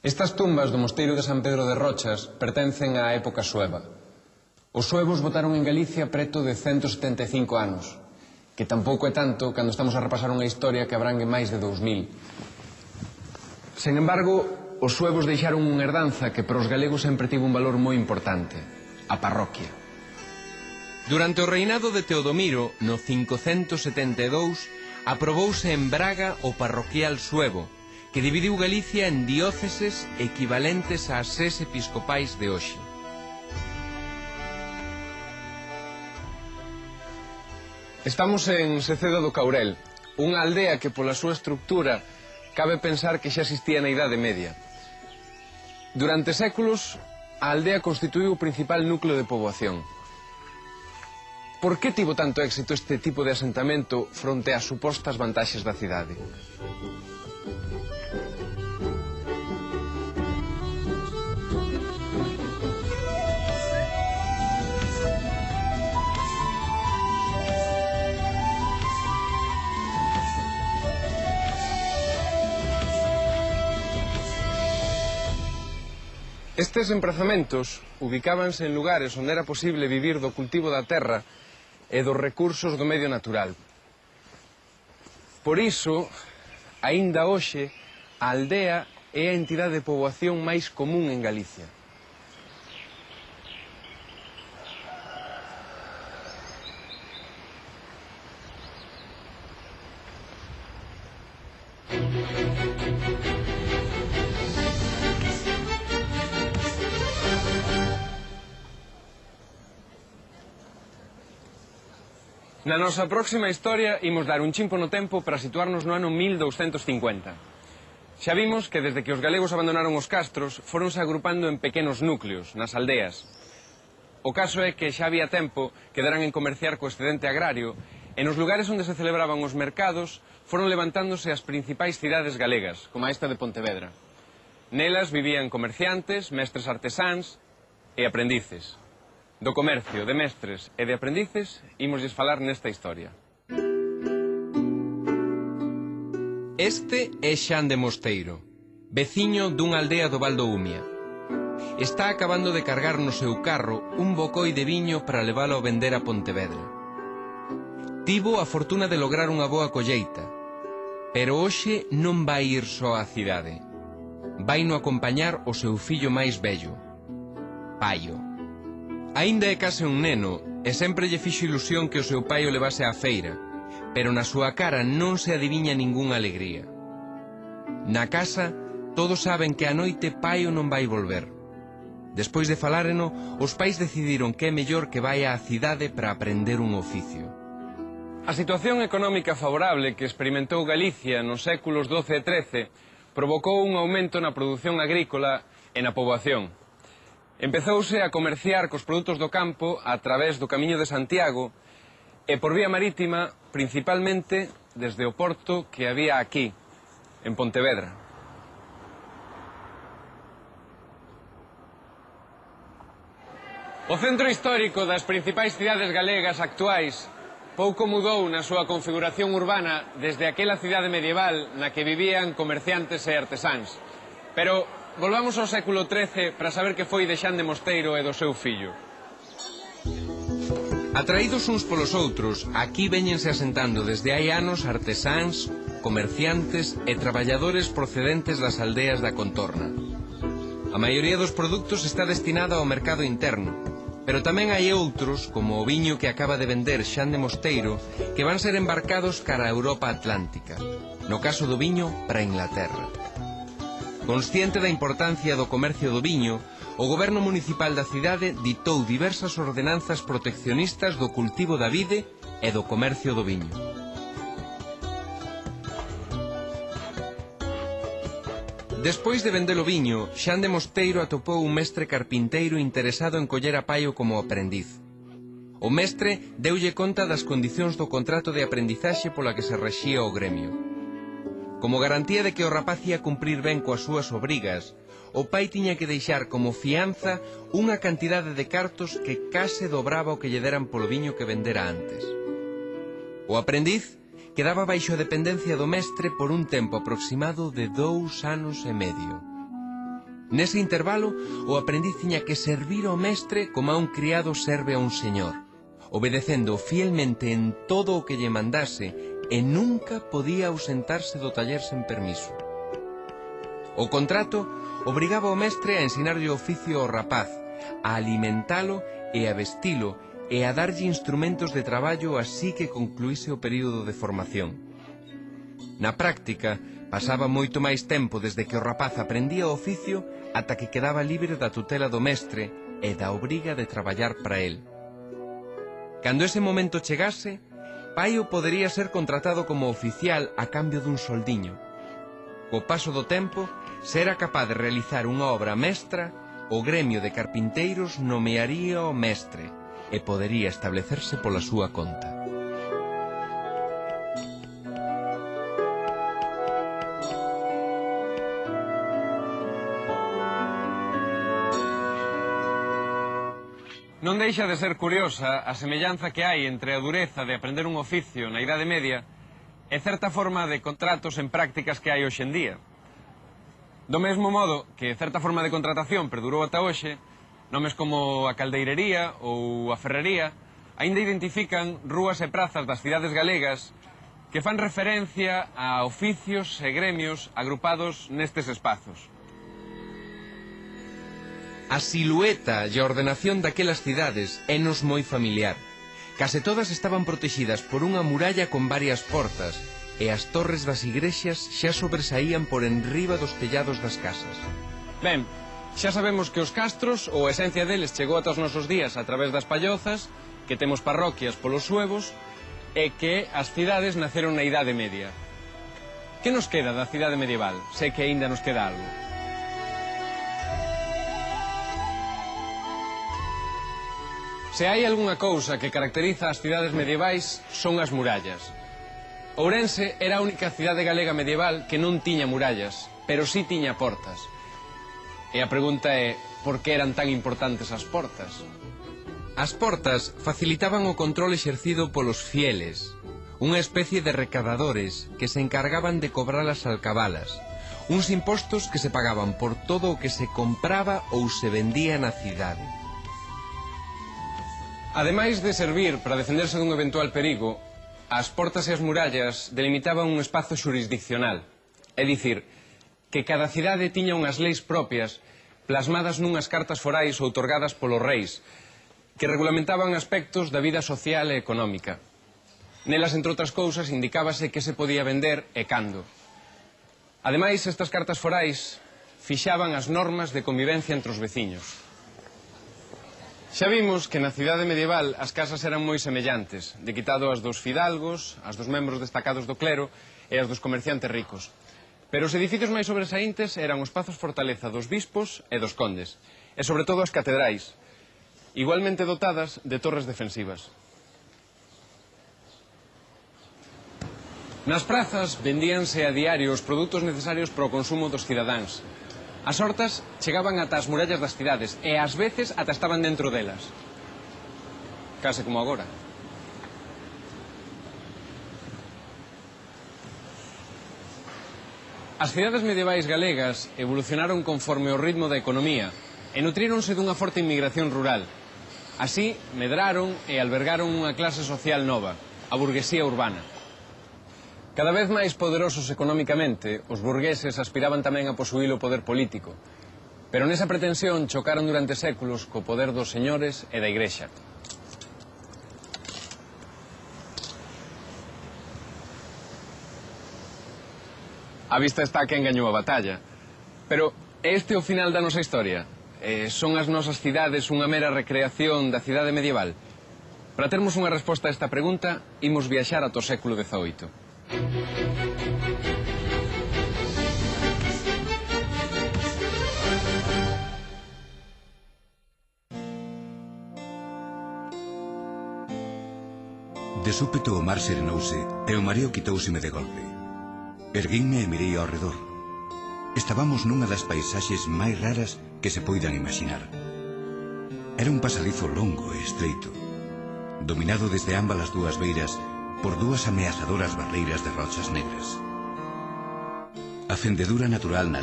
Estas tumbas do mosteiro de San Pedro de Rochas pertencen á época sueva. Os suevos botaron en Galicia preto de 175 anos, que tampouco é tanto cando estamos a repasar unha historia que abrangue máis de 2000. Sen embargo, os suevos deixaron unha herdanza que para os galegos sempre tivo un valor moi importante, a parroquia. Durante o reinado de Teodomiro, no 572, aprobouse en Braga o parroquial suevo, que dividiu Galicia en dióceses equivalentes ás 6 episcopais de hoxe. Estamos en Seceda do Caurel, unha aldea que pola súa estructura cabe pensar que xa existía na Idade Media. Durante séculos, a aldea constituíu o principal núcleo de poboación. Por que tivo tanto éxito este tipo de asentamento fronte ás supostas vantaxes da cidade? Estes emprazamentos ubicábanse en lugares onde era posible vivir do cultivo da terra e dos recursos do medio natural. Por iso, aínda hoxe, a aldea é a entidade de poboación máis común en Galicia. Na nosa próxima historia imos dar un chimpo no tempo para situarnos no ano 1250. Xa vimos que desde que os galegos abandonaron os castros foronse agrupando en pequenos núcleos, nas aldeas. O caso é que xa había tempo que deran en comerciar co excedente agrario e nos lugares onde se celebraban os mercados foron levantándose as principais cidades galegas, como esta de Pontevedra. Nelas vivían comerciantes, mestres artesáns e aprendices. Do comercio, de mestres e de aprendices, ímoslles falar nesta historia. Este é Xan de Mosteiro, veciño dunha aldea do Val do Umia. Está acabando de cargar no seu carro un bocoi de viño para leválo a vender a Pontevedra. Tivo a fortuna de lograr unha boa colleita, pero hoxe non vai ir só á cidade. Vaino acompañar o seu fillo máis vello, Paio. Aínda é case un neno, e sempre lle fixo ilusión que o seu pai o levase á feira, pero na súa cara non se adiviña ningunha alegría. Na casa, todos saben que a noite Paio non vai volver. Despois de faláreno, os pais decidiron que é mellor que vai á cidade para aprender un oficio. A situación económica favorable que experimentou Galicia nos séculos XII e XIII provocou un aumento na produción agrícola e na poboación. Empezouse a comerciar cos produtos do campo a través do Camiño de Santiago e por vía marítima, principalmente desde o porto que había aquí, en Pontevedra. O centro histórico das principais cidades galegas actuais pouco mudou na súa configuración urbana desde aquela cidade medieval na que vivían comerciantes e artesáns. Pero volvamos ao século XIII para saber que foi de Xan de Mosteiro e do seu fillo. Atraídos uns polos outros, aquí véñense asentando desde hai anos artesáns, comerciantes e traballadores procedentes das aldeas da contorna. A maioría dos produtos está destinada ao mercado interno, pero tamén hai outros, como o viño que acaba de vender Xan de Mosteiro, que van ser embarcados cara a Europa Atlántica, no caso do viño para Inglaterra. Consciente da importancia do comercio do viño, o goberno municipal da cidade ditou diversas ordenanzas proteccionistas do cultivo da vide e do comercio do viño. Despois de vender o viño, Xan de Mosteiro atopou un mestre carpinteiro interesado en coller a Paio como aprendiz. O mestre deulle conta das condicións do contrato de aprendizaxe pola que se rexía o gremio. Como garantía de que o rapaz ia cumprir ben coas súas obrigas, o pai tiña que deixar como fianza unha cantidade de cartos que case dobraba o que lle deran polo viño que vendera antes. O aprendiz quedaba baixo a dependencia do mestre por un tempo aproximado de 2 anos e medio. Nese intervalo, o aprendiz tiña que servir ao mestre como a un criado serve a un señor, obedecendo fielmente en todo o que lle mandase e nunca podía ausentarse do taller sen permiso. O contrato obrigaba o mestre a ensinarlle o oficio ao rapaz, a alimentalo e a vestilo e a darlle instrumentos de traballo así que concluíse o período de formación. Na práctica, pasaba moito máis tempo desde que o rapaz aprendía o oficio ata que quedaba libre da tutela do mestre e da obriga de traballar para el. Cando ese momento chegase, Paio podería ser contratado como oficial a cambio dun soldiño. Co paso do tempo, se era capaz de realizar unha obra mestra, o gremio de carpinteiros nomearía o mestre e podería establecerse pola súa conta. Non deixa de ser curiosa a semellanza que hai entre a dureza de aprender un oficio na Idade Media e certa forma de contratos en prácticas que hai hoxe en día. Do mesmo modo que certa forma de contratación perdurou ata hoxe, nomes como a caldeirería ou a ferrería aínda identifican rúas e prazas das cidades galegas que fan referencia a oficios e gremios agrupados nestes espazos. A silueta e a ordenación daquelas cidades énos moi familiar. Case todas estaban protegidas por unha muralla con varias portas e as torres das igrexas xa sobresaían por enriba dos tellados das casas. Ben, xa sabemos que os castros, ou a esencia deles, chegou ata os nosos días a través das pallozas, que temos parroquias polos suevos, e que as cidades naceron na Idade Media. Que nos queda da cidade medieval? Sei que aínda nos queda algo. Se hai algunha cousa que caracteriza as cidades medievais, son as murallas. Ourense era a única cidade galega medieval que non tiña murallas, pero sí tiña portas. E a pregunta é, por que eran tan importantes as portas? As portas facilitaban o control exercido polos fieles, unha especie de recadadores que se encargaban de cobrar as alcabalas, uns impostos que se pagaban por todo o que se compraba ou se vendía na cidade. Ademais de servir para defenderse dun eventual perigo, as portas e as murallas delimitaban un espazo xurisdiccional, é dicir, que cada cidade tiña unhas leis propias plasmadas nunhas cartas forais outorgadas polos reis, que regulamentaban aspectos da vida social e económica. Nelas, entre outras cousas, indicábase que se podía vender e cando. Ademais, estas cartas forais fixaban as normas de convivencia entre os veciños. Xa vimos que na cidade medieval as casas eran moi semellantes, de quitado as dos fidalgos, as dos membros destacados do clero e as dos comerciantes ricos. Pero os edificios máis sobresaíntes eran os pazos fortaleza dos bispos e dos condes, e sobre todo as catedrais, igualmente dotadas de torres defensivas. Nas prazas vendíanse a diario os produtos necesarios para o consumo dos cidadáns. As hortas chegaban ata as murallas das cidades e ás veces ata estaban dentro delas. Case como agora. As cidades medievais galegas evolucionaron conforme o ritmo da economía e nutríronse dunha forte inmigración rural. Así, medraron e albergaron unha clase social nova, a burguesía urbana. Cada vez máis poderosos económicamente, os burgueses aspiraban tamén a posuír o poder político, pero nesa pretensión chocaron durante séculos co poder dos señores e da Igrexa. A vista está quen gañou a batalla, pero este é o final da nosa historia. Son as nosas cidades unha mera recreación da cidade medieval? Para termos unha resposta a esta pregunta, imos viaxar ata o século XVIII. De súpeto o mar serenouse e o mareo quitóuseme de golpe. Erguínme e mirei ao redor. Estábamos nunha das paisaxes máis raras que se poidan imaginar. Era un pasadizo longo e estreito, dominado desde ambas as dúas beiras por dúas ameazadoras barreiras de rochas negras. A fendedura natural na